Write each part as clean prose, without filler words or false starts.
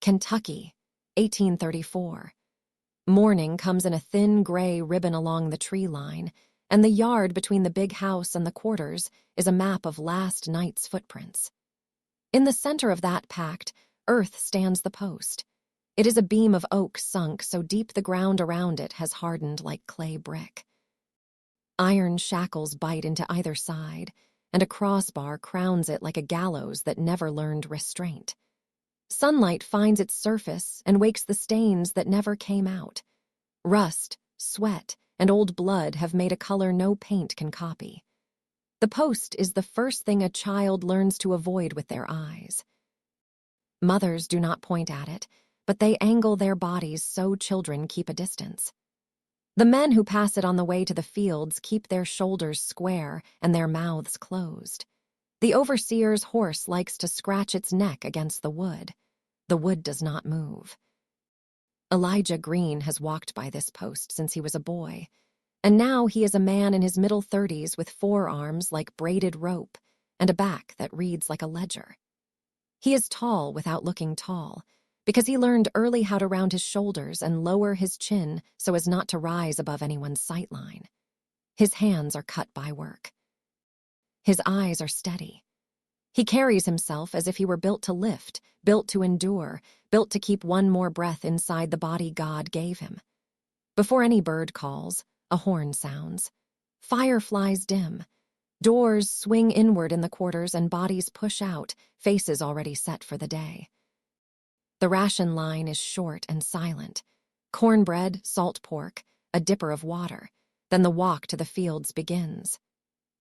Kentucky, 1834. Morning comes in a thin gray ribbon along the tree line, and the yard between the big house and the quarters is a map of last night's footprints. In the center of that pact, earth stands the post. It is a beam of oak sunk so deep the ground around it has hardened like clay brick. Iron shackles bite into either side, and a crossbar crowns it like a gallows that never learned restraint. Sunlight finds its surface and wakes the stains that never came out. Rust, sweat, and old blood have made a color no paint can copy. The post is the first thing a child learns to avoid with their eyes. Mothers do not point at it, but they angle their bodies so children keep a distance. The men who pass it on the way to the fields keep their shoulders square and their mouths closed. The overseer's horse likes to scratch its neck against the wood. The wood does not move. Elijah Green has walked by this post since he was a boy, and now he is a man in his middle 30s with forearms like braided rope and a back that reads like a ledger. He is tall without looking tall, because he learned early how to round his shoulders and lower his chin so as not to rise above anyone's sightline. His hands are cut by work. His eyes are steady. He carries himself as if he were built to lift, built to endure, built to keep one more breath inside the body God gave him. Before any bird calls, a horn sounds. Fireflies dim. Doors swing inward in the quarters and bodies push out, faces already set for the day. The ration line is short and silent. Cornbread, salt pork, a dipper of water. Then the walk to the fields begins.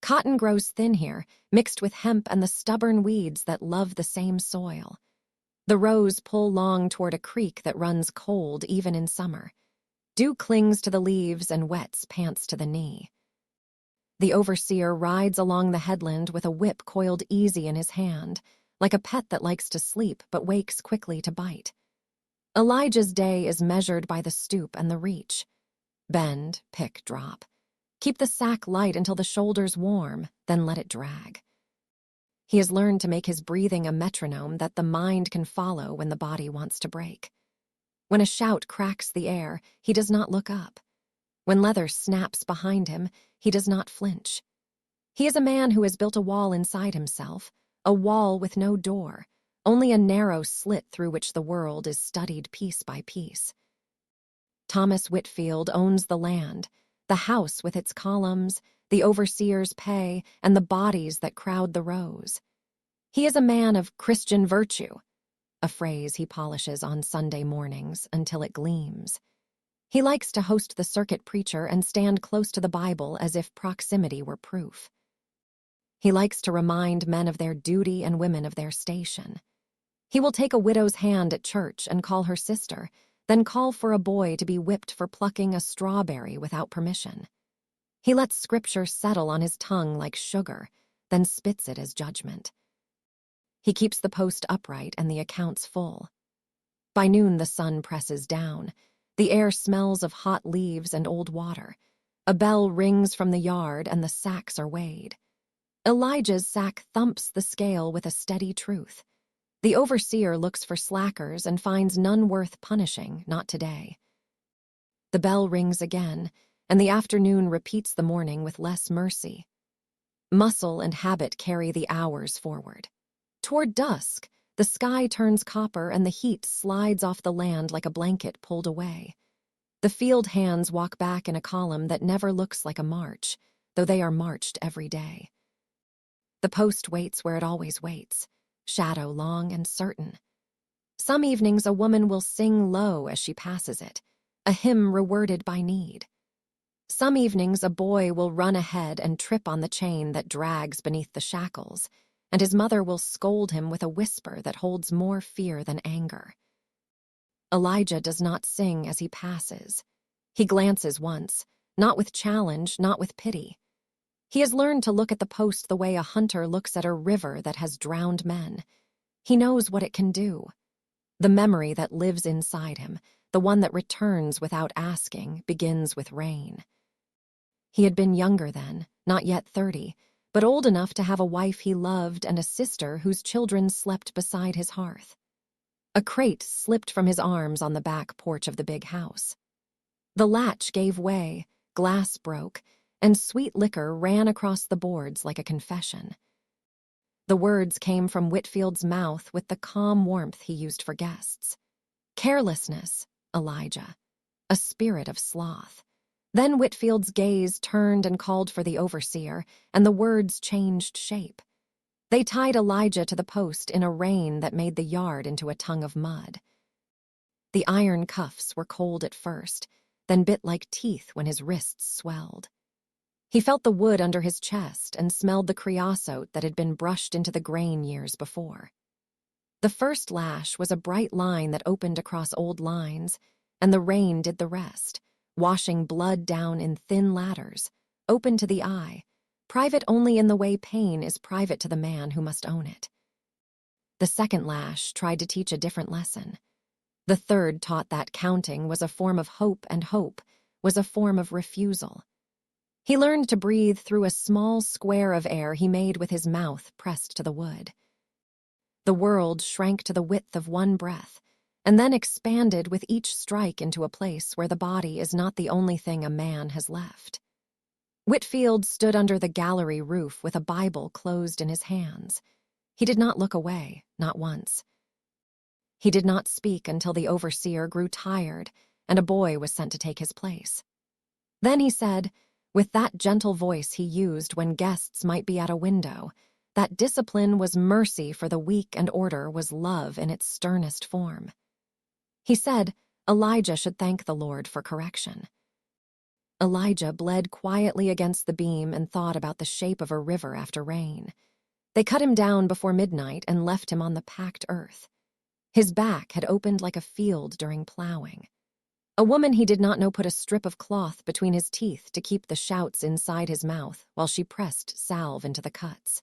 Cotton grows thin here, mixed with hemp and the stubborn weeds that love the same soil. The rows pull long toward a creek that runs cold even in summer. Dew clings to the leaves and wets pants to the knee. The overseer rides along the headland with a whip coiled easy in his hand, like a pet that likes to sleep but wakes quickly to bite. Elijah's day is measured by the stoop and the reach. Bend, pick, drop. Keep the sack light until the shoulders warm, then let it drag. He has learned to make his breathing a metronome that the mind can follow when the body wants to break. When a shout cracks the air, he does not look up. When leather snaps behind him, he does not flinch. He is a man who has built a wall inside himself, a wall with no door, only a narrow slit through which the world is studied piece by piece. Thomas Whitfield owns the land, the house with its columns, the overseer's pay, and the bodies that crowd the rows. He is a man of Christian virtue, a phrase he polishes on Sunday mornings until it gleams. He likes to host the circuit preacher and stand close to the Bible as if proximity were proof. He likes to remind men of their duty and women of their station. He will take a widow's hand at church and call her sister, then call for a boy to be whipped for plucking a strawberry without permission. He lets scripture settle on his tongue like sugar, then spits it as judgment. He keeps the post upright and the accounts full. By noon the sun presses down. The air smells of hot leaves and old water. A bell rings from the yard and the sacks are weighed. Elijah's sack thumps the scale with a steady truth. The overseer looks for slackers and finds none worth punishing, not today. The bell rings again, and the afternoon repeats the morning with less mercy. Muscle and habit carry the hours forward. Toward dusk, the sky turns copper and the heat slides off the land like a blanket pulled away. The field hands walk back in a column that never looks like a march, though they are marched every day. The post waits where it always waits, shadow long and certain. Some evenings a woman will sing low as she passes it, a hymn reworded by need. Some evenings a boy will run ahead and trip on the chain that drags beneath the shackles, and his mother will scold him with a whisper that holds more fear than anger. Elijah does not sing as he passes. He glances once, not with challenge, not with pity. He has learned to look at the post the way a hunter looks at a river that has drowned men. He knows what it can do. The memory that lives inside him, the one that returns without asking, begins with rain. He had been younger then, not yet 30, but old enough to have a wife he loved and a sister whose children slept beside his hearth. A crate slipped from his arms on the back porch of the big house. The latch gave way, glass broke, and sweet liquor ran across the boards like a confession. The words came from Whitfield's mouth with the calm warmth he used for guests. Carelessness, Elijah. A spirit of sloth. Then Whitfield's gaze turned and called for the overseer, and the words changed shape. They tied Elijah to the post in a rain that made the yard into a tongue of mud. The iron cuffs were cold at first, then bit like teeth when his wrists swelled. He felt the wood under his chest and smelled the creosote that had been brushed into the grain years before. The first lash was a bright line that opened across old lines, and the rain did the rest, washing blood down in thin ladders, open to the eye, private only in the way pain is private to the man who must own it. The second lash tried to teach a different lesson. The third taught that counting was a form of hope, and hope was a form of refusal. He learned to breathe through a small square of air he made with his mouth pressed to the wood. The world shrank to the width of one breath, and then expanded with each strike into a place where the body is not the only thing a man has left. Whitfield stood under the gallery roof with a Bible closed in his hands. He did not look away, not once. He did not speak until the overseer grew tired and a boy was sent to take his place. Then he said, with that gentle voice he used when guests might be at a window, that discipline was mercy for the weak and order was love in its sternest form. He said Elijah should thank the Lord for correction. Elijah bled quietly against the beam and thought about the shape of a river after rain. They cut him down before midnight and left him on the packed earth. His back had opened like a field during plowing. A woman he did not know put a strip of cloth between his teeth to keep the shouts inside his mouth while she pressed salve into the cuts.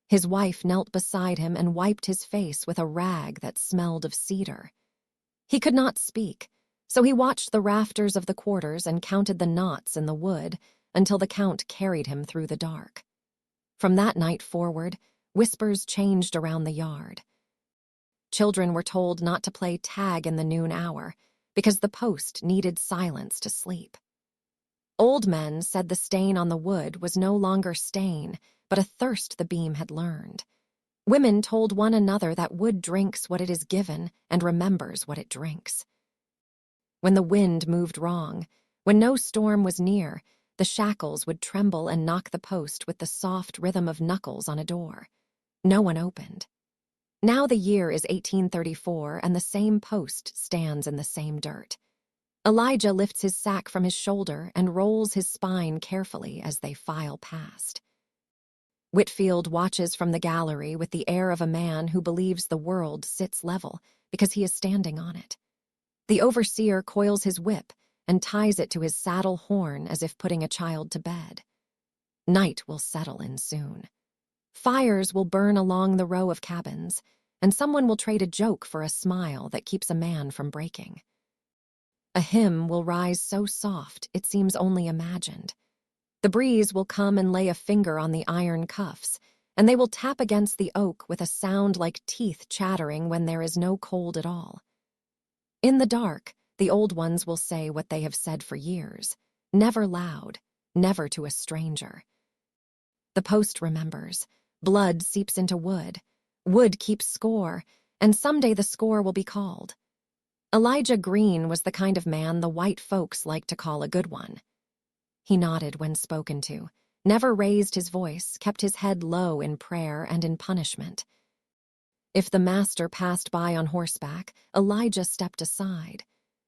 His wife knelt beside him and wiped his face with a rag that smelled of cedar. He could not speak, so he watched the rafters of the quarters and counted the knots in the wood until the count carried him through the dark. From that night forward, whispers changed around the yard. Children were told not to play tag in the noon hour because the post needed silence to sleep. Old men said the stain on the wood was no longer stain, but a thirst the beam had learned. Women told one another that wood drinks what it is given and remembers what it drinks. When the wind moved wrong, when no storm was near, the shackles would tremble and knock the post with the soft rhythm of knuckles on a door. No one opened. Now the year is 1834 and the same post stands in the same dirt. Elijah lifts his sack from his shoulder and rolls his spine carefully as they file past. Whitfield watches from the gallery with the air of a man who believes the world sits level because he is standing on it. The overseer coils his whip and ties it to his saddle horn as if putting a child to bed. Night will settle in soon. Fires will burn along the row of cabins, and someone will trade a joke for a smile that keeps a man from breaking. A hymn will rise so soft it seems only imagined. The breeze will come and lay a finger on the iron cuffs, and they will tap against the oak with a sound like teeth chattering when there is no cold at all. In the dark, the old ones will say what they have said for years, never loud, never to a stranger. The post remembers. Blood seeps into wood. Wood keeps score, and someday the score will be called. Elijah Green was the kind of man the white folks like to call a good one. He nodded when spoken to, never raised his voice, kept his head low in prayer and in punishment. If the master passed by on horseback, Elijah stepped aside.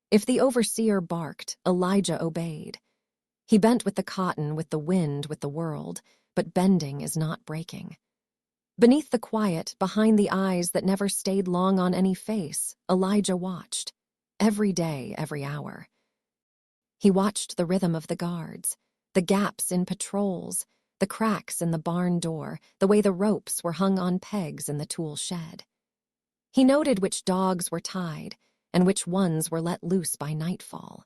If the overseer barked, Elijah obeyed. He bent with the cotton, with the wind, with the world, but bending is not breaking. Beneath the quiet, behind the eyes that never stayed long on any face, Elijah watched. Every day, every hour. He watched the rhythm of the guards, the gaps in patrols, the cracks in the barn door, the way the ropes were hung on pegs in the tool shed. He noted which dogs were tied and which ones were let loose by nightfall.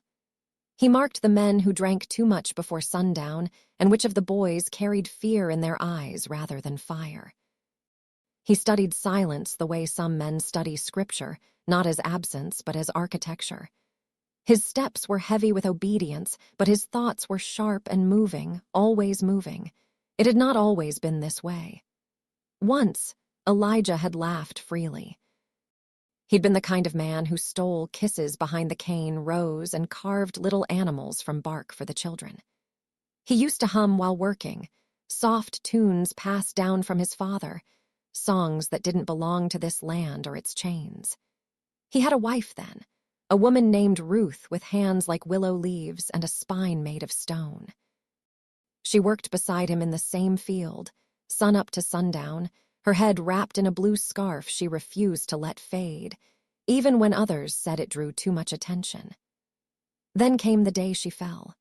He marked the men who drank too much before sundown and which of the boys carried fear in their eyes rather than fire. He studied silence the way some men study scripture, not as absence, but as architecture. His steps were heavy with obedience, but his thoughts were sharp and moving, always moving. It had not always been this way. Once, Elijah had laughed freely. He'd been the kind of man who stole kisses behind the cane rows and carved little animals from bark for the children. He used to hum while working, soft tunes passed down from his father, songs that didn't belong to this land or its chains. He had a wife then, a woman named Ruth with hands like willow leaves and a spine made of stone. She worked beside him in the same field, sun up to sundown, her head wrapped in a blue scarf she refused to let fade, even when others said it drew too much attention. Then came the day she fell.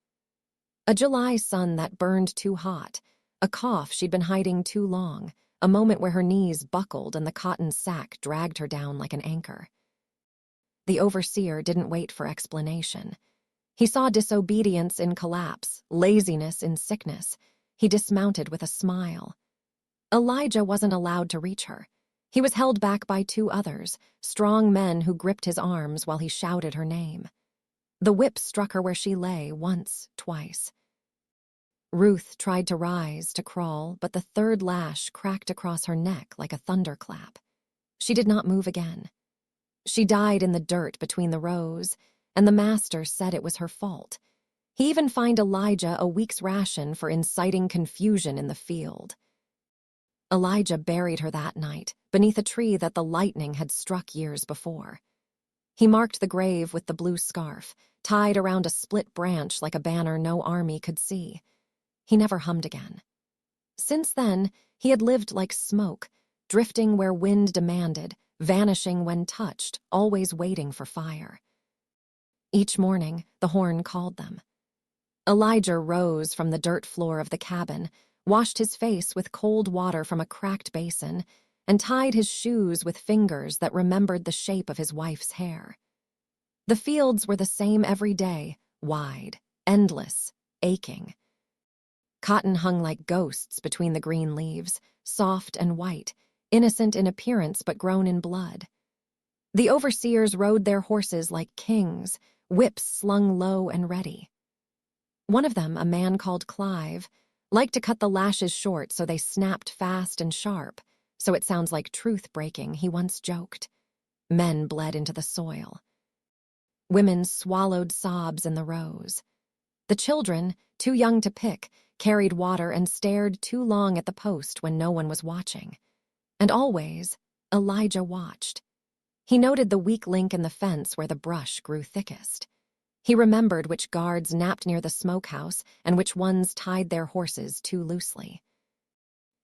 A July sun that burned too hot, a cough she'd been hiding too long, a moment where her knees buckled and the cotton sack dragged her down like an anchor. The overseer didn't wait for explanation. He saw disobedience in collapse, laziness in sickness. He dismounted with a smile. Elijah wasn't allowed to reach her. He was held back by two others, strong men who gripped his arms while he shouted her name. The whip struck her where she lay, once, twice. Ruth tried to rise, to crawl, but the third lash cracked across her neck like a thunderclap. She did not move again. She died in the dirt between the rows, and the master said it was her fault. He even fined Elijah a week's ration for inciting confusion in the field. Elijah buried her that night, beneath a tree that the lightning had struck years before. He marked the grave with the blue scarf, tied around a split branch like a banner no army could see. He never hummed again. Since then, he had lived like smoke, drifting where wind demanded, vanishing when touched, always waiting for fire. Each morning, the horn called them. Elijah rose from the dirt floor of the cabin, washed his face with cold water from a cracked basin, and tied his shoes with fingers that remembered the shape of his wife's hair. The fields were the same every day, wide, endless, aching. Cotton hung like ghosts between the green leaves, soft and white, innocent in appearance but grown in blood. The overseers rode their horses like kings, whips slung low and ready. One of them, a man called Clive, liked to cut the lashes short so they snapped fast and sharp, so it sounds like truth breaking, he once joked. Men bled into the soil. Women swallowed sobs in the rows. The children, too young to pick, carried water and stared too long at the post when no one was watching. And always, Elijah watched. He noted the weak link in the fence where the brush grew thickest. He remembered which guards napped near the smokehouse and which ones tied their horses too loosely.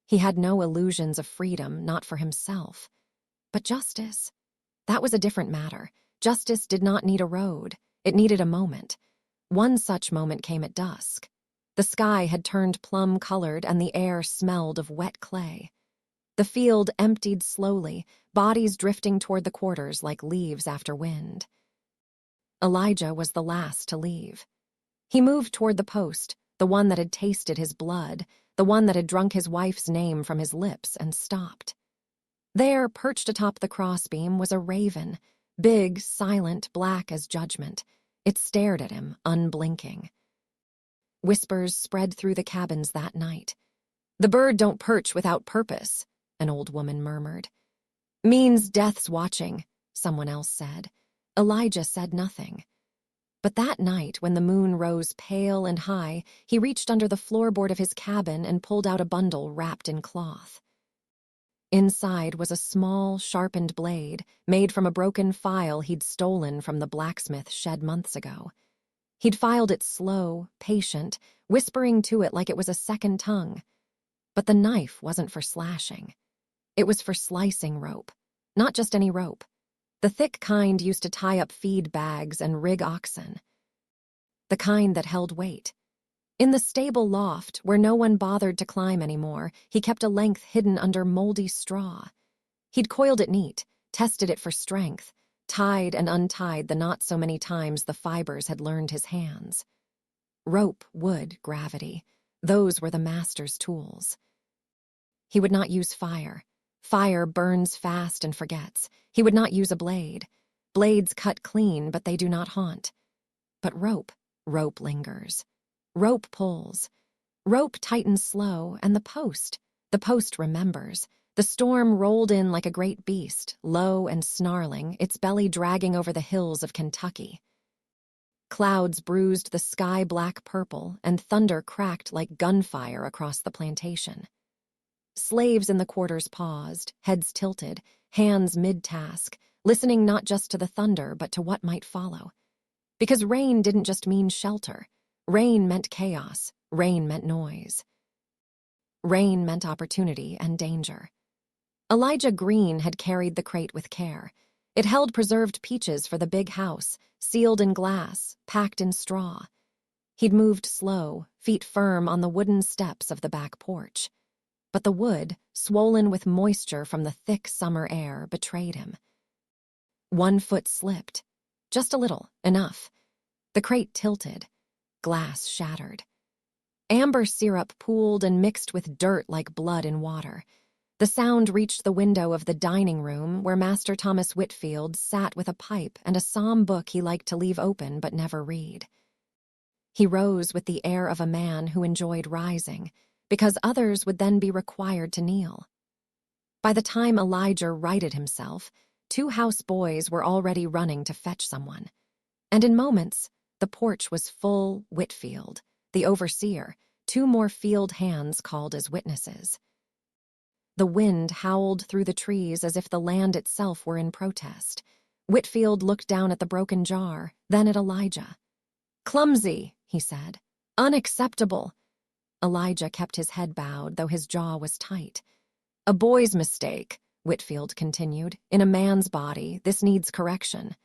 He had no illusions of freedom, not for himself. But justice, that was a different matter. Justice did not need a road. It needed a moment. One such moment came at dusk. The sky had turned plum-colored and the air smelled of wet clay. The field emptied slowly, bodies drifting toward the quarters like leaves after wind. Elijah was the last to leave. He moved toward the post, the one that had tasted his blood, the one that had drunk his wife's name from his lips, and stopped. There, perched atop the crossbeam, was a raven, big, silent, black as judgment. It stared at him, unblinking. Whispers spread through the cabins that night. "The bird don't perch without purpose," an old woman murmured. "Means death's watching," someone else said. Elijah said nothing. But that night, when the moon rose pale and high, he reached under the floorboard of his cabin and pulled out a bundle wrapped in cloth. Inside was a small, sharpened blade, made from a broken file he'd stolen from the blacksmith shed months ago. He'd filed it slow, patient, whispering to it like it was a second tongue. But the knife wasn't for slashing. It was for slicing rope. Not just any rope. The thick kind used to tie up feed bags and rig oxen. The kind that held weight. In the stable loft, where no one bothered to climb anymore, he kept a length hidden under moldy straw. He'd coiled it neat, tested it for strength, tied and untied the knot so many times the fibers had learned his hands. Rope, wood, gravity. Those were the master's tools. He would not use fire. Fire burns fast and forgets. He would not use a blade. Blades cut clean, but they do not haunt. But rope lingers. Rope pulls. Rope tightens slow, and the post remembers. The storm rolled in like a great beast, low and snarling, its belly dragging over the hills of Kentucky. Clouds bruised the sky black purple, and thunder cracked like gunfire across the plantation. Slaves in the quarters paused, heads tilted, hands mid-task, listening not just to the thunder but to what might follow. Because rain didn't just mean shelter. Rain meant chaos. Rain meant noise. Rain meant opportunity and danger. Elijah Green had carried the crate with care. It held preserved peaches for the big house, sealed in glass, packed in straw. He'd moved slow, feet firm on the wooden steps of the back porch. But the wood, swollen with moisture from the thick summer air, betrayed him. One foot slipped. Just a little, enough. The crate tilted. Glass shattered. Amber syrup pooled and mixed with dirt like blood in water. The sound reached the window of the dining room where Master Thomas Whitfield sat with a pipe and a psalm book he liked to leave open but never read. He rose with the air of a man who enjoyed rising, because others would then be required to kneel. By the time Elijah righted himself, 2 house boys were already running to fetch someone. And in moments, the porch was full Whitfield, the overseer, 2 more field hands called as witnesses. The wind howled through the trees as if the land itself were in protest. Whitfield looked down at the broken jar, then at Elijah. "Clumsy," he said. "Unacceptable." Elijah kept his head bowed, though his jaw was tight. "A boy's mistake," Whitfield continued. "In a man's body, this needs correction."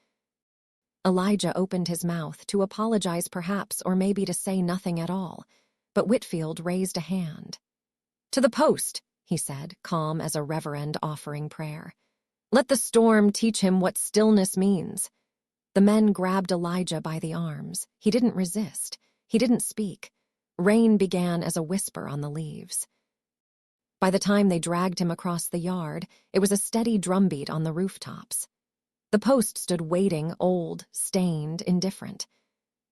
Elijah opened his mouth to apologize perhaps, or maybe to say nothing at all, but Whitfield raised a hand. "To the post," he said, calm as a reverend offering prayer. "Let the storm teach him what stillness means." The men grabbed Elijah by the arms. He didn't resist. He didn't speak. Rain began as a whisper on the leaves. By the time they dragged him across the yard, it was a steady drumbeat on the rooftops. The post stood waiting, old, stained, indifferent.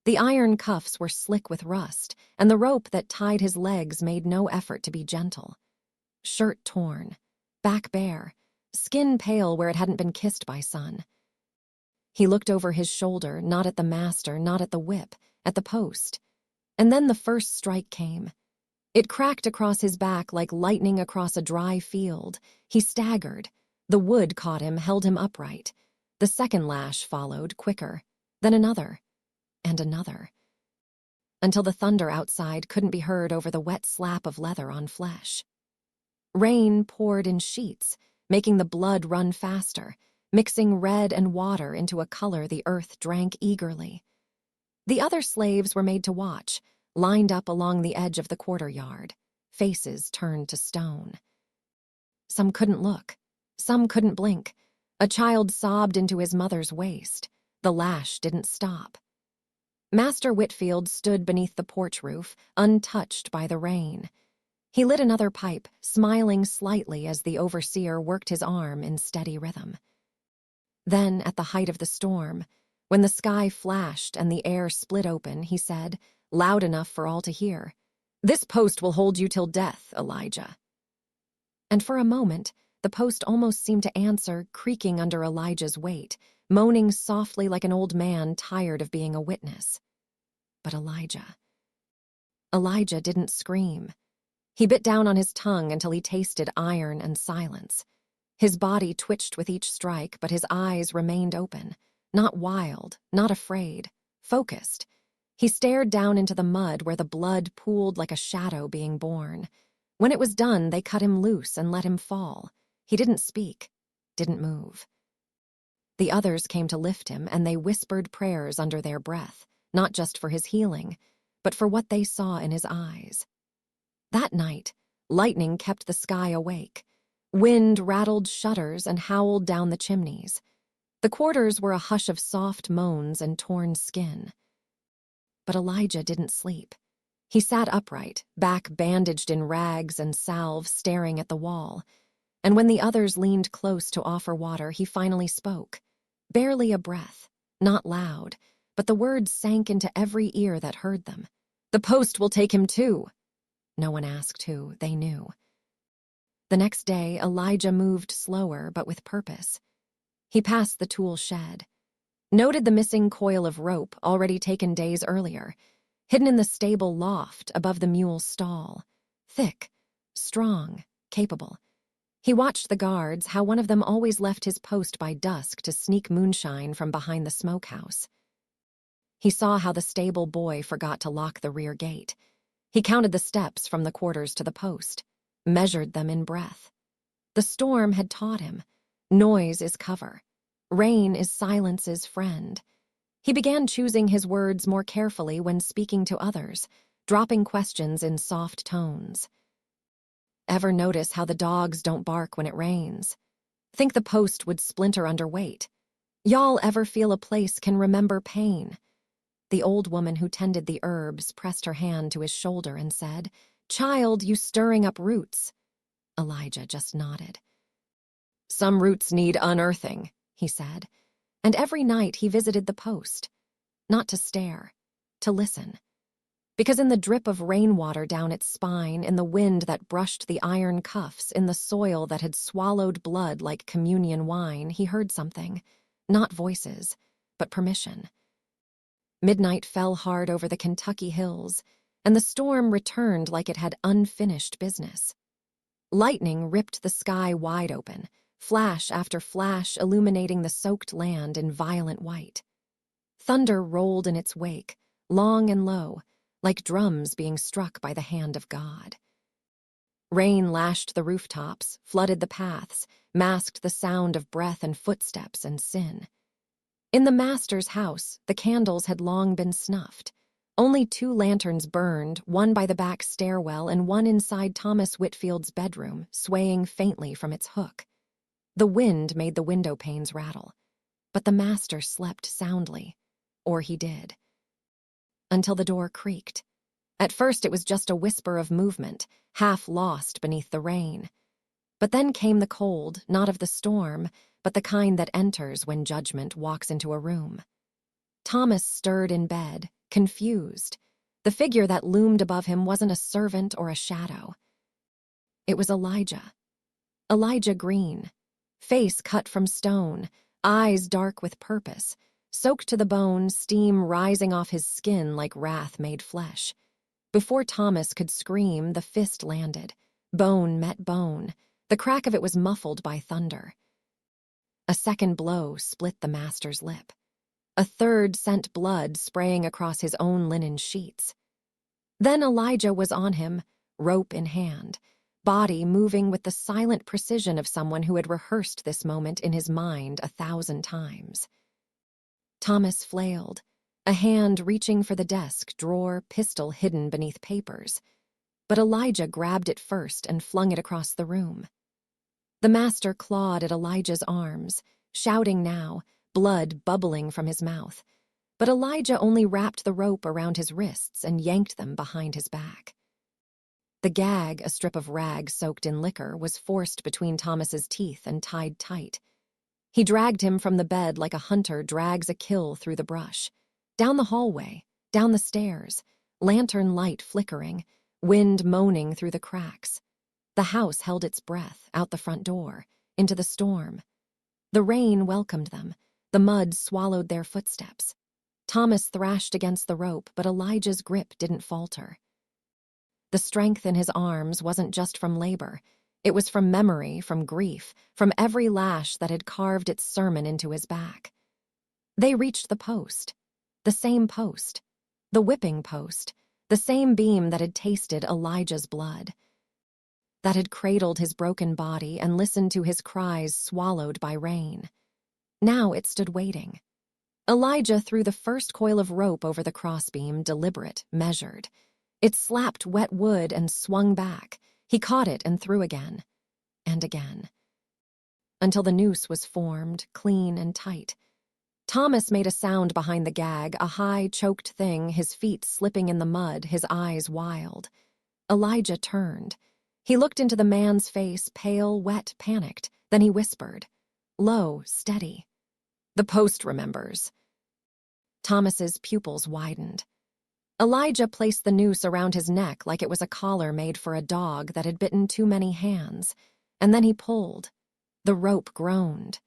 The iron cuffs were slick with rust, and the rope that tied his legs made no effort to be gentle. Shirt torn, back bare, skin pale where it hadn't been kissed by sun. He looked over his shoulder, not at the master, not at the whip, at the post. And then the first strike came. It cracked across his back like lightning across a dry field. He staggered. The wood caught him, held him upright. The second lash followed, quicker, then another, and another, until the thunder outside couldn't be heard over the wet slap of leather on flesh. Rain poured in sheets, making the blood run faster, mixing red and water into a color the earth drank eagerly. The other slaves were made to watch, lined up along the edge of the quarter-yard, faces turned to stone. Some couldn't look. Some couldn't blink. A child sobbed into his mother's waist. The lash didn't stop. Master Whitfield stood beneath the porch roof, untouched by the rain. He lit another pipe, smiling slightly as the overseer worked his arm in steady rhythm. Then, at the height of the storm, when the sky flashed and the air split open, he said, loud enough for all to hear, "This post will hold you till death, Elijah." And for a moment, the post almost seemed to answer, creaking under Elijah's weight, moaning softly like an old man tired of being a witness. But Elijah didn't scream. He bit down on his tongue until he tasted iron and silence. His body twitched with each strike, but his eyes remained open, not wild, not afraid, focused. He stared down into the mud where the blood pooled like a shadow being born. When it was done, they cut him loose and let him fall. He didn't speak, didn't move. The others came to lift him, and they whispered prayers under their breath, not just for his healing, but for what they saw in his eyes. That night, lightning kept the sky awake. Wind rattled shutters and howled down the chimneys. The quarters were a hush of soft moans and torn skin. But Elijah didn't sleep. He sat upright, back bandaged in rags and salve, staring at the wall. And when the others leaned close to offer water, he finally spoke. Barely a breath, not loud, but the words sank into every ear that heard them. "The post will take him too." No one asked who, they knew. The next day, Elijah moved slower but with purpose. He passed the tool shed, noted the missing coil of rope already taken days earlier, hidden in the stable loft above the mule's stall. Thick, strong, capable. He watched the guards, how one of them always left his post by dusk to sneak moonshine from behind the smokehouse. He saw how the stable boy forgot to lock the rear gate. He counted the steps from the quarters to the post, measured them in breath. The storm had taught him. Noise is cover. Rain is silence's friend. He began choosing his words more carefully when speaking to others, dropping questions in soft tones. Ever notice how the dogs don't bark when it rains? Think the post would splinter under weight. Y'all ever feel a place can remember pain? The old woman who tended the herbs pressed her hand to his shoulder and said, "Child, you stirring up roots." Elijah just nodded. "Some roots need unearthing," he said, and every night he visited the post, not to stare, to listen. Because in the drip of rainwater down its spine, in the wind that brushed the iron cuffs, in the soil that had swallowed blood like communion wine, he heard something, not voices, but permission. Midnight fell hard over the Kentucky hills, and the storm returned like it had unfinished business. Lightning ripped the sky wide open, flash after flash illuminating the soaked land in violent white. Thunder rolled in its wake, long and low, like drums being struck by the hand of God. Rain lashed the rooftops, flooded the paths, masked the sound of breath and footsteps and sin. In the master's house, the candles had long been snuffed. Only 2 lanterns burned, one by the back stairwell and one inside Thomas Whitfield's bedroom, swaying faintly from its hook. The wind made the window panes rattle, but the master slept soundly, or he did. Until the door creaked. At first it was just a whisper of movement, half lost beneath the rain. But then came the cold, not of the storm, but the kind that enters when judgment walks into a room. Thomas stirred in bed, confused. The figure that loomed above him wasn't a servant or a shadow. It was Elijah. Elijah Green. Face cut from stone, eyes dark with purpose, soaked to the bone, steam rising off his skin like wrath made flesh. Before Thomas could scream, the fist landed. Bone met bone. The crack of it was muffled by thunder. A second blow split the master's lip. A third sent blood spraying across his own linen sheets. Then Elijah was on him, rope in hand, body moving with the silent precision of someone who had rehearsed this moment in his mind 1,000 times. Thomas flailed, a hand reaching for the desk drawer, pistol hidden beneath papers. But Elijah grabbed it first and flung it across the room. The master clawed at Elijah's arms, shouting now, blood bubbling from his mouth. But Elijah only wrapped the rope around his wrists and yanked them behind his back. The gag, a strip of rag soaked in liquor, was forced between Thomas's teeth and tied tight. He dragged him from the bed like a hunter drags a kill through the brush. Down the hallway, down the stairs, lantern light flickering, wind moaning through the cracks. The house held its breath out the front door, into the storm. The rain welcomed them. The mud swallowed their footsteps. Thomas thrashed against the rope, but Elijah's grip didn't falter. The strength in his arms wasn't just from labor. It was from memory, from grief, from every lash that had carved its sermon into his back. They reached the post. The same post. The whipping post. The same beam that had tasted Elijah's blood. That had cradled his broken body and listened to his cries swallowed by rain. Now it stood waiting. Elijah threw the first coil of rope over the crossbeam, deliberate, measured. It slapped wet wood and swung back. He caught it and threw again. And again. Until the noose was formed, clean and tight. Thomas made a sound behind the gag, a high, choked thing, his feet slipping in the mud, his eyes wild. Elijah turned. He looked into the man's face, pale, wet, panicked. Then he whispered, low, steady. "The post remembers." Thomas's pupils widened. Elijah placed the noose around his neck like it was a collar made for a dog that had bitten too many hands, and then he pulled. The rope groaned.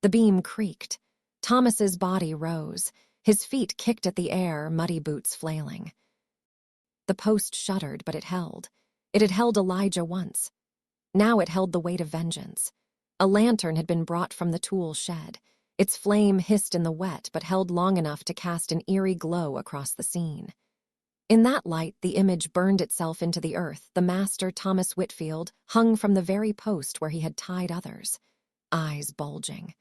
The beam creaked. Thomas's body rose. His feet kicked at the air, muddy boots flailing. The post shuddered, but it held. It had held Elijah once. Now it held the weight of vengeance. A lantern had been brought from the tool shed. Its flame hissed in the wet, but held long enough to cast an eerie glow across the scene. In that light, the image burned itself into the earth. The master, Thomas Whitfield, hung from the very post where he had tied others, eyes bulging,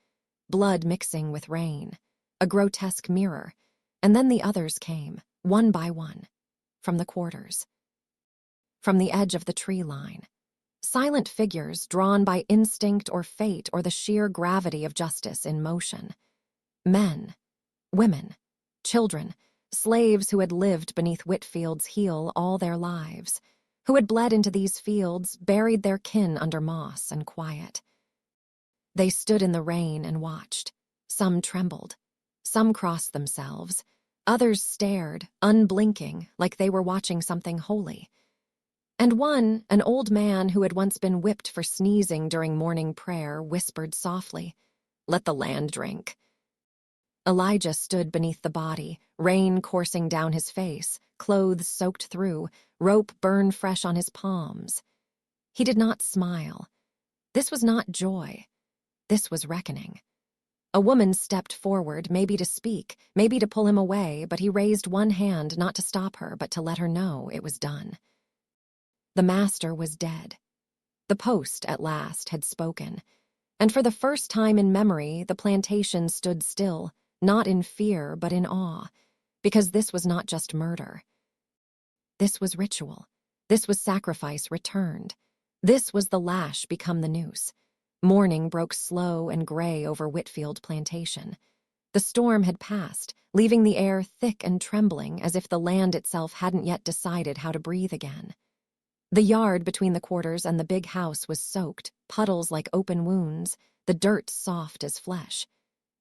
blood mixing with rain, a grotesque mirror, and then the others came, one by one, from the quarters, from the edge of the tree line. Silent figures drawn by instinct or fate or the sheer gravity of justice in motion. Men, women, children, slaves who had lived beneath Whitfield's heel all their lives, who had bled into these fields, buried their kin under moss and quiet. They stood in the rain and watched. Some trembled. Some crossed themselves. Others stared, unblinking, like they were watching something holy. And one, an old man who had once been whipped for sneezing during morning prayer, whispered softly, "Let the land drink." Elijah stood beneath the body, rain coursing down his face, clothes soaked through, rope burned fresh on his palms. He did not smile. This was not joy. This was reckoning. A woman stepped forward, maybe to speak, maybe to pull him away, but he raised one hand not to stop her, but to let her know it was done. The master was dead. The post, at last, had spoken, and for the first time in memory, the plantation stood still, not in fear, but in awe, because this was not just murder. This was ritual. This was sacrifice returned. This was the lash become the noose. Morning broke slow and gray over Whitfield Plantation. The storm had passed, leaving the air thick and trembling as if the land itself hadn't yet decided how to breathe again. The yard between the quarters and the big house was soaked, puddles like open wounds, the dirt soft as flesh.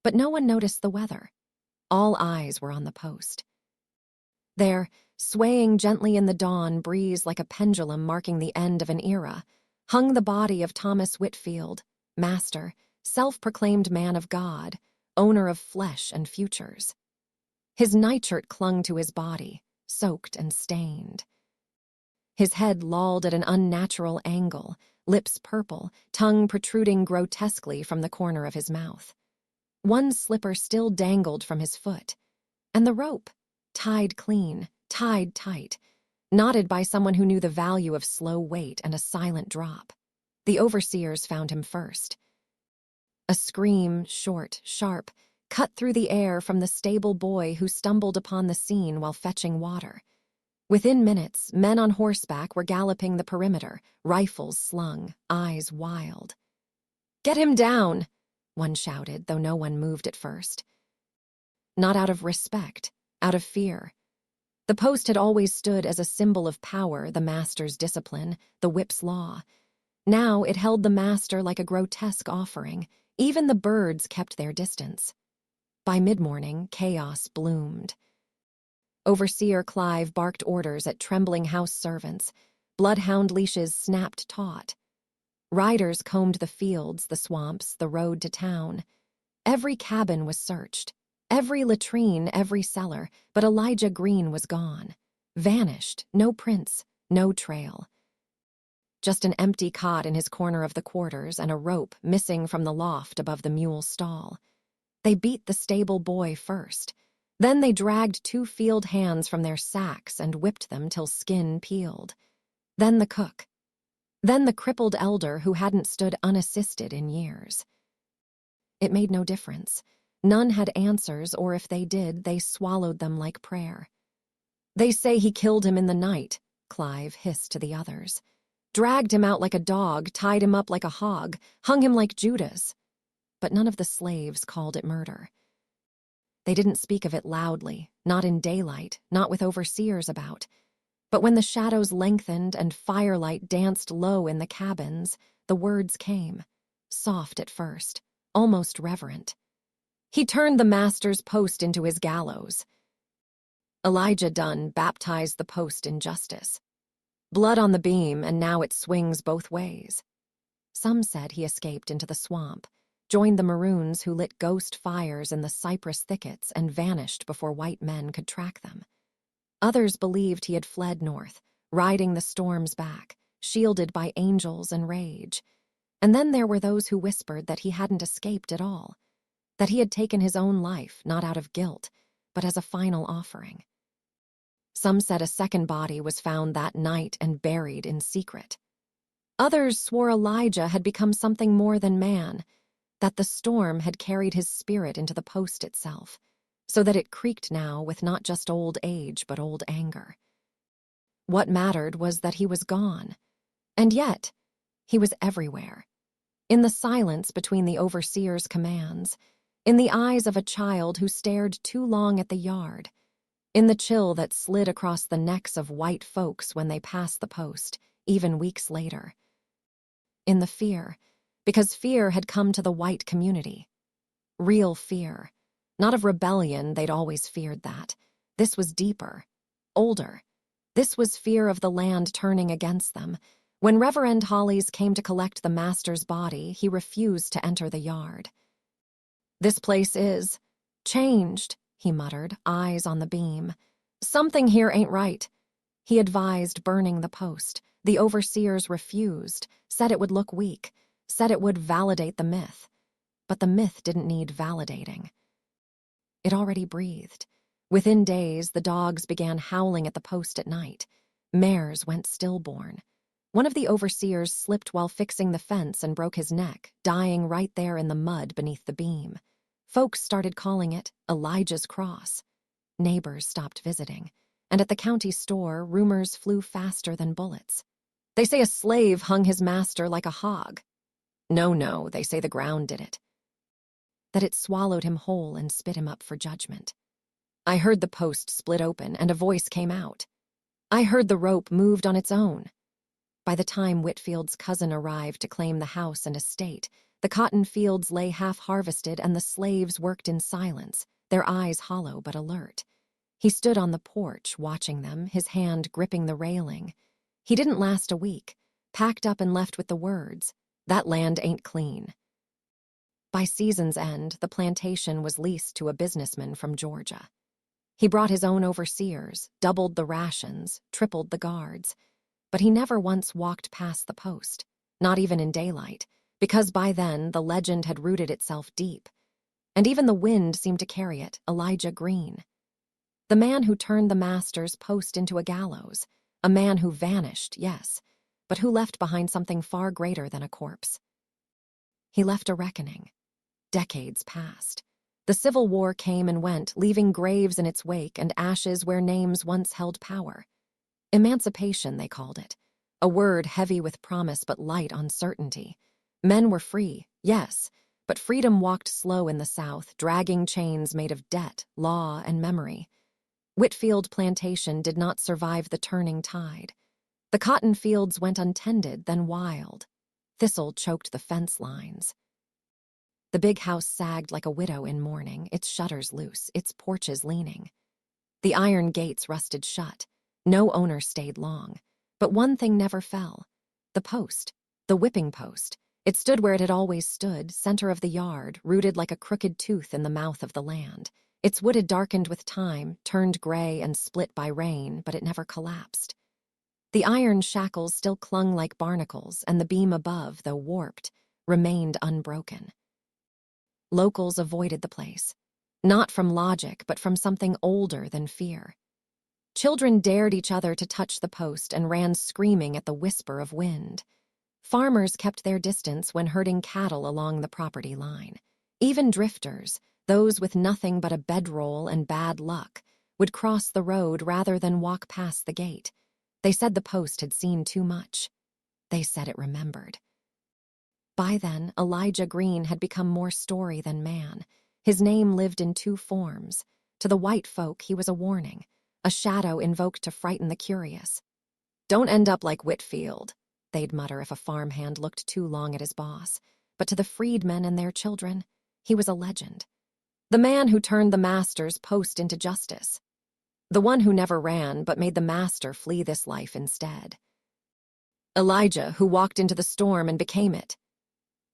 But no one noticed the weather. All eyes were on the post. There, swaying gently in the dawn breeze like a pendulum marking the end of an era, hung the body of Thomas Whitfield, master, self-proclaimed man of God, owner of flesh and futures. His nightshirt clung to his body, soaked and stained. His head lolled at an unnatural angle, lips purple, tongue protruding grotesquely from the corner of his mouth. One slipper still dangled from his foot, and the rope, tied clean, tied tight, knotted by someone who knew the value of slow wait and a silent drop. The overseers found him first. A scream, short, sharp, cut through the air from the stable boy who stumbled upon the scene while fetching water. Within minutes, men on horseback were galloping the perimeter, rifles slung, eyes wild. "Get him down!" one shouted, though no one moved at first. Not out of respect, out of fear. The post had always stood as a symbol of power, the master's discipline, the whip's law. Now it held the master like a grotesque offering. Even the birds kept their distance. By mid-morning, chaos bloomed. Overseer Clive barked orders at trembling house servants. Bloodhound leashes snapped taut. Riders combed the fields, the swamps, the road to town. Every cabin was searched. Every latrine, every cellar, but Elijah Green was gone. Vanished, no prints, no trail. Just an empty cot in his corner of the quarters and a rope missing from the loft above the mule stall. They beat the stable boy first. Then they dragged 2 field hands from their sacks and whipped them till skin peeled. Then the cook. Then the crippled elder who hadn't stood unassisted in years. It made no difference. None had answers, or if they did, they swallowed them like prayer. "They say he killed him in the night," Clive hissed to the others. "Dragged him out like a dog, tied him up like a hog, hung him like Judas." But none of the slaves called it murder. They didn't speak of it loudly, not in daylight, not with overseers about. But when the shadows lengthened and firelight danced low in the cabins, the words came, soft at first, almost reverent. He turned the master's post into his gallows. Elijah Dunn baptized the post in justice. Blood on the beam, and now it swings both ways. Some said he escaped into the swamp, joined the Maroons who lit ghost fires in the cypress thickets and vanished before white men could track them. Others believed he had fled north, riding the storms back, shielded by angels and rage. And then there were those who whispered that he hadn't escaped at all, that he had taken his own life not out of guilt, but as a final offering. Some said a second body was found that night and buried in secret. Others swore Elijah had become something more than man, that the storm had carried his spirit into the post itself, so that it creaked now with not just old age but old anger. What mattered was that he was gone, and yet he was everywhere, in the silence between the overseer's commands, in the eyes of a child who stared too long at the yard, in the chill that slid across the necks of white folks when they passed the post, even weeks later. In the fear, because fear had come to the white community. Real fear. Not of rebellion, they'd always feared that. This was deeper, older. This was fear of the land turning against them. When Reverend Hollies came to collect the master's body, he refused to enter the yard. "This place is changed," he muttered, eyes on the beam. "Something here ain't right." He advised burning the post. The overseers refused, said it would look weak, said it would validate the myth. But the myth didn't need validating. It already breathed. Within days, the dogs began howling at the post at night. Mares went stillborn. One of the overseers slipped while fixing the fence and broke his neck, dying right there in the mud beneath the beam. Folks started calling it Elijah's Cross. Neighbors stopped visiting, and at the county store, rumors flew faster than bullets. "They say a slave hung his master like a hog." No, they say the ground did it. That it swallowed him whole and spit him up for judgment. I heard the post split open and a voice came out. I heard the rope moved on its own. By the time Whitfield's cousin arrived to claim the house and estate, the cotton fields lay half-harvested and the slaves worked in silence, their eyes hollow but alert. He stood on the porch, watching them, his hand gripping the railing. He didn't last a week, packed up and left with the words, "That land ain't clean." By season's end, the plantation was leased to a businessman from Georgia. He brought his own overseers, doubled the rations, tripled the guards. But he never once walked past the post, not even in daylight, because by then the legend had rooted itself deep. And even the wind seemed to carry it, Elijah Green. The man who turned the master's post into a gallows, a man who vanished, yes, but who left behind something far greater than a corpse. He left a reckoning. Decades passed. The Civil War came and went, leaving graves in its wake and ashes where names once held power. Emancipation, they called it, a word heavy with promise but light on certainty. Men were free, yes, but freedom walked slow in the South, dragging chains made of debt, law, and memory. Whitfield Plantation did not survive the turning tide. The cotton fields went untended, then wild. Thistle choked the fence lines. The big house sagged like a widow in mourning, its shutters loose, its porches leaning. The iron gates rusted shut. No owner stayed long. But one thing never fell. The post. The whipping post. It stood where it had always stood, center of the yard, rooted like a crooked tooth in the mouth of the land. Its wood had darkened with time, turned gray and split by rain, but it never collapsed. The iron shackles still clung like barnacles, and the beam above, though warped, remained unbroken. Locals avoided the place, not from logic, but from something older than fear. Children dared each other to touch the post and ran screaming at the whisper of wind. Farmers kept their distance when herding cattle along the property line. Even drifters, those with nothing but a bedroll and bad luck, would cross the road rather than walk past the gate. They said the post had seen too much. They said it remembered. By then, Elijah Green had become more story than man. His name lived in two forms. To the white folk, he was a warning, a shadow invoked to frighten the curious. "Don't end up like Whitfield," they'd mutter if a farmhand looked too long at his boss. But to the freedmen and their children, he was a legend. The man who turned the master's post into justice. The one who never ran but made the master flee this life instead. Elijah, who walked into the storm and became it.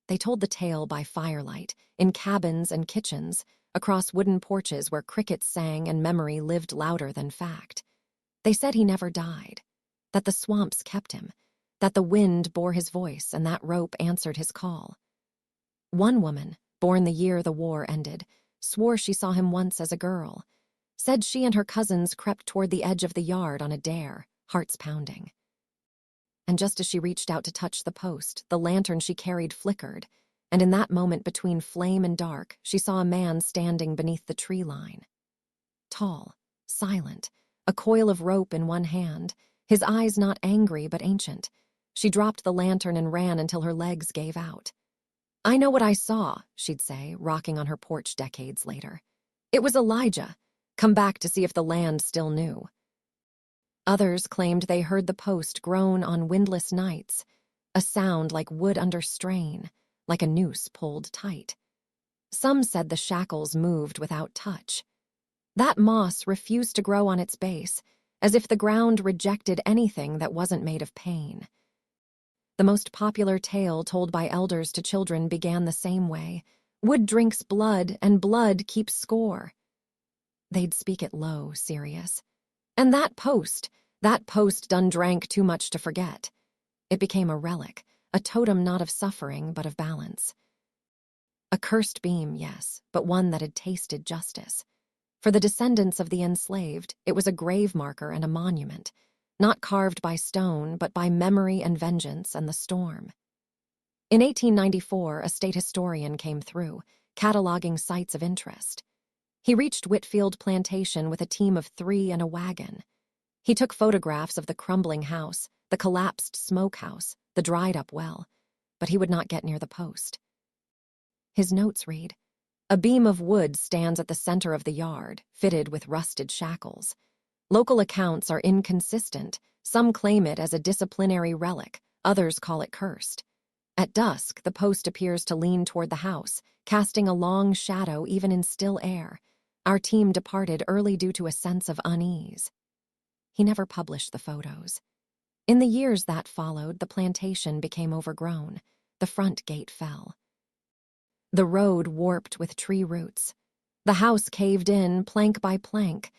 They told the tale by firelight, in cabins and kitchens, across wooden porches where crickets sang and memory lived louder than fact. They said he never died, that the swamps kept him, that the wind bore his voice and that rope answered his call. One woman, born the year the war ended, swore she saw him once as a girl, said she and her cousins crept toward the edge of the yard on a dare, hearts pounding. And just as she reached out to touch the post, the lantern she carried flickered, and in that moment between flame and dark, she saw a man standing beneath the tree line. Tall, silent, a coil of rope in one hand, his eyes not angry but ancient. She dropped the lantern and ran until her legs gave out. "I know what I saw," she'd say, rocking on her porch decades later. "It was Elijah, come back to see if the land still knew." Others claimed they heard the post groan on windless nights, a sound like wood under strain, like a noose pulled tight. Some said the shackles moved without touch. That moss refused to grow on its base, as if the ground rejected anything that wasn't made of pain. The most popular tale told by elders to children began the same way. Wood drinks blood, and blood keeps score. They'd speak it low, serious. And that post done drank too much to forget. It became a relic, a totem not of suffering, but of balance. A cursed beam, yes, but one that had tasted justice. For the descendants of the enslaved, it was a grave marker and a monument, not carved by stone, but by memory and vengeance and the storm. In 1894, a state historian came through, cataloging sites of interest. He reached Whitfield Plantation with a team of 3 and a wagon. He took photographs of the crumbling house, the collapsed smokehouse, the dried-up well, but he would not get near the post. His notes read, "A beam of wood stands at the center of the yard, fitted with rusted shackles. Local accounts are inconsistent. Some claim it as a disciplinary relic, others call it cursed. At dusk, the post appears to lean toward the house, casting a long shadow even in still air. Our team departed early due to a sense of unease." He never published the photos. In the years that followed, the plantation became overgrown. The front gate fell. The road warped with tree roots. The house caved in, plank by plank.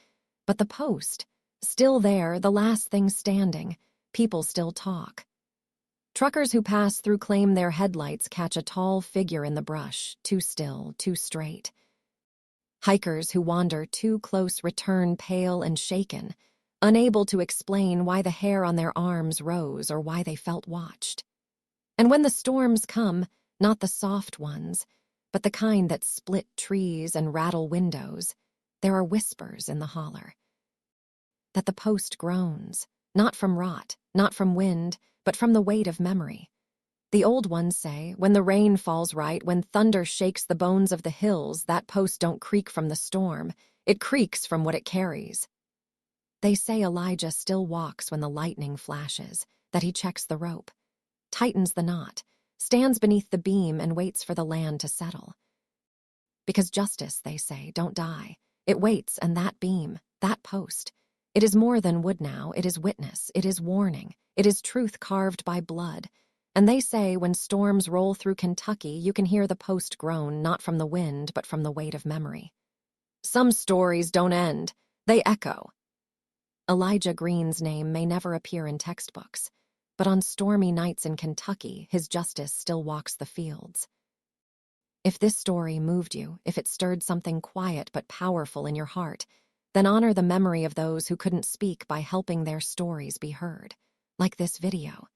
But the post, still there, the last thing standing, people still talk. Truckers who pass through claim their headlights catch a tall figure in the brush, too still, too straight. Hikers who wander too close return pale and shaken, unable to explain why the hair on their arms rose or why they felt watched. And when the storms come, not the soft ones, but the kind that split trees and rattle windows, there are whispers in the holler. That the post groans, not from rot, not from wind, but from the weight of memory. The old ones say, when the rain falls right, when thunder shakes the bones of the hills, that post don't creak from the storm, it creaks from what it carries. They say Elijah still walks when the lightning flashes, that he checks the rope, tightens the knot, stands beneath the beam and waits for the land to settle. Because justice, they say, don't die. It waits, and that beam, that post, it is more than wood now, it is witness, it is warning, it is truth carved by blood. And they say when storms roll through Kentucky, you can hear the post groan not from the wind, but from the weight of memory. Some stories don't end, they echo. Elijah Green's name may never appear in textbooks, but on stormy nights in Kentucky, his justice still walks the fields. If this story moved you, if it stirred something quiet but powerful in your heart, then honor the memory of those who couldn't speak by helping their stories be heard, like this video.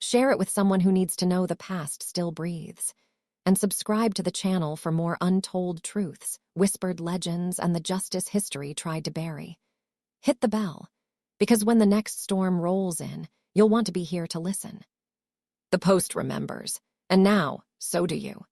Share it with someone who needs to know the past still breathes. And subscribe to the channel for more untold truths, whispered legends, and the justice history tried to bury. Hit the bell, because when the next storm rolls in, you'll want to be here to listen. The Post remembers, and now, so do you.